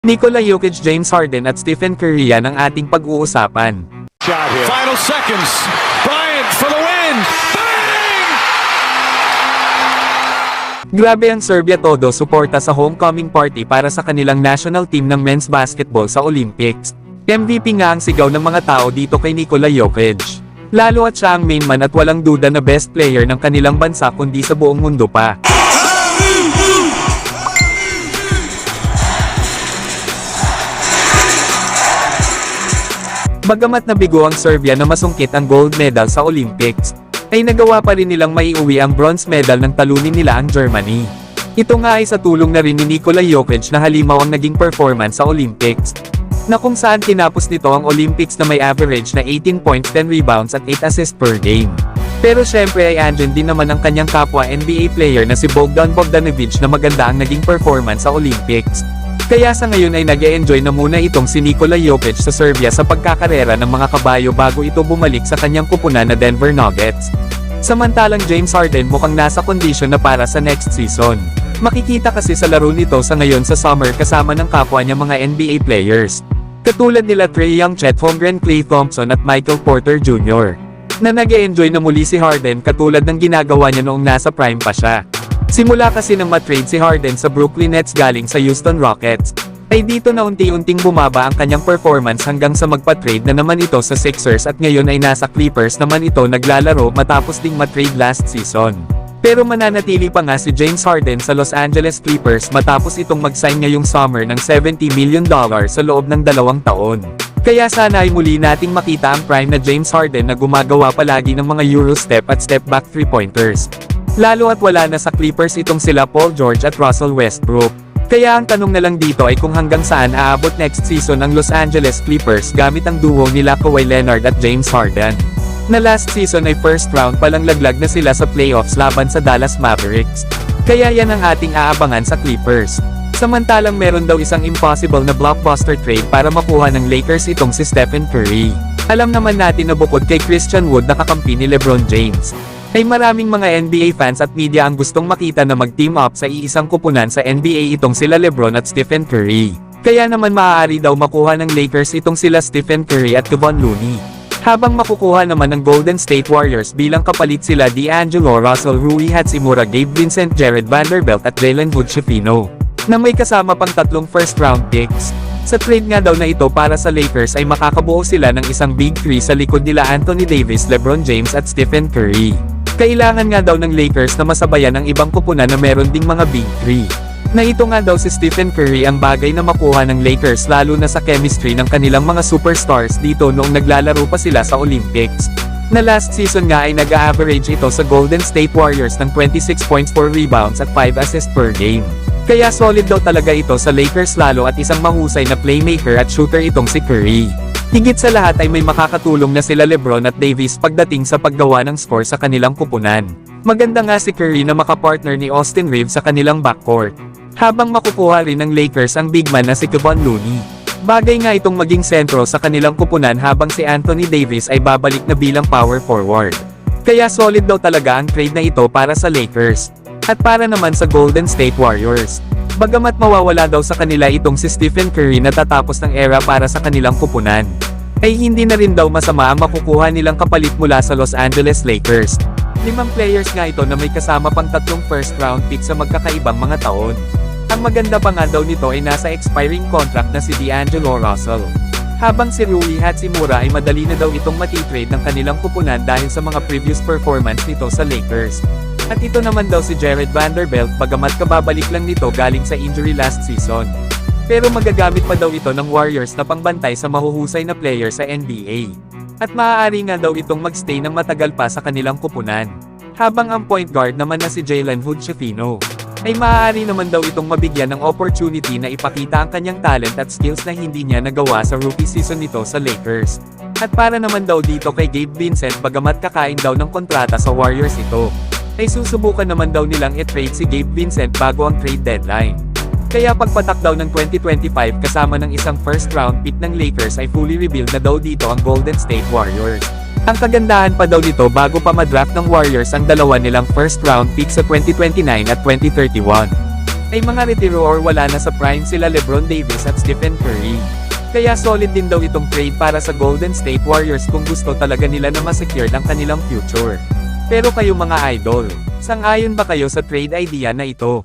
Nikola Jokic, James Harden at Stephen Curry yan ang ating pag-uusapan. Final seconds. Bryant for the win. Bang! Grabe ang Serbia todo suporta sa homecoming party para sa kanilang national team ng men's basketball sa Olympics. MVP nga ang sigaw ng mga tao dito kay Nikola Jokic. Lalo at siya ang main man at walang duda na best player ng kanilang bansa kundi sa buong mundo pa. Bagamat nabigo ang Serbia na masungkit ang gold medal sa Olympics, ay nagawa pa rin nilang maiuwi ang bronze medal nang talunin nila ang Germany. Ito nga ay sa tulong na rin ni Nikola Jokic na halimaw ang naging performance sa Olympics, na kung saan tinapos nito ang Olympics na may average na 18 points, 10 rebounds at 8 assists per game. Pero syempre ay andyan din naman ang kanyang kapwa NBA player na si Bogdan Bogdanovic na maganda ang naging performance sa Olympics. Kaya sa ngayon ay nag-e-enjoy na muna itong si Nikola Jokic sa Serbia sa pagkakarera ng mga kabayo bago ito bumalik sa kanyang kupunan na Denver Nuggets. Samantalang James Harden mukhang nasa kondisyon na para sa next season. Makikita kasi sa laro nito sa ngayon sa summer kasama ng kapwa niya mga NBA players. Katulad nila Trae Young, Chet Holmgren, Klay Thompson at Michael Porter Jr. na nag-e-enjoy na muli si Harden katulad ng ginagawa niya noong nasa prime pa siya. Simula kasi nang matrade si Harden sa Brooklyn Nets galing sa Houston Rockets, ay dito na unti-unting bumaba ang kanyang performance hanggang sa magpa-trade na naman ito sa Sixers at ngayon ay nasa Clippers naman ito naglalaro matapos ding matrade last season. Pero mananatili pa nga si James Harden sa Los Angeles Clippers matapos itong mag-sign ngayong summer ng $70 million sa loob ng 2 taon. Kaya sana ay muli nating makita ang prime na James Harden na gumagawa palagi ng mga Euro step at step back 3-pointers. Lalo at wala na sa Clippers itong sila Paul George at Russell Westbrook. Kaya ang tanong na lang dito ay kung hanggang saan aabot next season ang Los Angeles Clippers gamit ang duo nila Kawhi Leonard at James Harden. Na last season ay first round palang laglag na sila sa playoffs laban sa Dallas Mavericks. Kaya yan ang ating aabangan sa Clippers. Samantalang meron daw isang impossible na blockbuster trade para makuha ng Lakers itong si Stephen Curry. Alam naman natin na bukod kay Christian Wood na kakampi ni LeBron James, ay maraming mga NBA fans at media ang gustong makita na mag-team up sa iisang kupunan sa NBA itong sila LeBron at Stephen Curry. Kaya naman maaari daw makuha ng Lakers itong sila Stephen Curry at Kevon Looney. Habang makukuha naman ng Golden State Warriors bilang kapalit sila D'Angelo Russell, Rui Hachimura, Gabe Vincent, Jared Vanderbilt at Jalen Hood-Schifino, na may kasama pang 3 first round picks. Sa trade nga daw na ito para sa Lakers ay makakabuo sila ng isang Big 3 sa likod nila Anthony Davis, LeBron James at Stephen Curry. Kailangan nga daw ng Lakers na masabayan ang ibang kupunan na meron ding mga Big 3. Na ito nga daw si Stephen Curry ang bagay na makuha ng Lakers lalo na sa chemistry ng kanilang mga superstars dito noong naglalaro pa sila sa Olympics. Na last season nga ay nag-a-average ito sa Golden State Warriors ng 26 points, 4 rebounds at 5 assists per game. Kaya solid daw talaga ito sa Lakers lalo at isang mahusay na playmaker at shooter itong si Curry. Higit sa lahat ay may makakatulong na sila LeBron at Davis pagdating sa paggawa ng score sa kanilang kupunan. Maganda nga si Curry na makapartner ni Austin Reeves sa kanilang backcourt. Habang makukuha rin ng Lakers ang big man na si Kevon Looney. Bagay nga itong maging sentro sa kanilang kupunan habang si Anthony Davis ay babalik na bilang power forward. Kaya solid daw talaga ang trade na ito para sa Lakers. At para naman sa Golden State Warriors. Bagamat mawawala daw sa kanila itong si Stephen Curry na tatapos ng era para sa kanilang kupunan, ay hindi na rin daw masama ang makukuha nilang kapalit mula sa Los Angeles Lakers. 5 players nga ito na may kasama pang 3 first round pick sa magkakaibang mga taon. Ang maganda pa nga daw nito ay nasa expiring contract na si D'Angelo Russell. Habang si Rui Hachimura ay madali na daw itong matitrade ng kanilang kupunan dahil sa mga previous performance nito sa Lakers. At ito naman daw si Jared Vanderbilt bagamat kababalik lang nito galing sa injury last season. Pero magagamit pa daw ito ng Warriors na pangbantay sa mahuhusay na player sa NBA. At maaari nga daw itong magstay ng matagal pa sa kanilang kupunan. Habang ang point guard naman na si Jalen Hood-Schifino, ay maaari naman daw itong mabigyan ng opportunity na ipakita ang kanyang talent at skills na hindi niya nagawa sa rookie season nito sa Lakers. At para naman daw dito kay Gabe Vincent bagamat kakain daw ng kontrata sa Warriors ito, ay susubukan naman daw nilang i-trade si Gabe Vincent bago ang trade deadline. Kaya pagpatak daw ng 2025 kasama ng isang first round pick ng Lakers ay fully revealed na daw dito ang Golden State Warriors. Ang kagandahan pa daw nito bago pa madraft ng Warriors ang dalawa nilang first round pick sa 2029 at 2031. ay mga retiro or wala na sa prime sila LeBron Davis at Stephen Curry. Kaya solid din daw itong trade para sa Golden State Warriors kung gusto talaga nila na masecure ang kanilang future. Pero kayo mga idol, sang-ayon ba kayo sa trade idea na ito?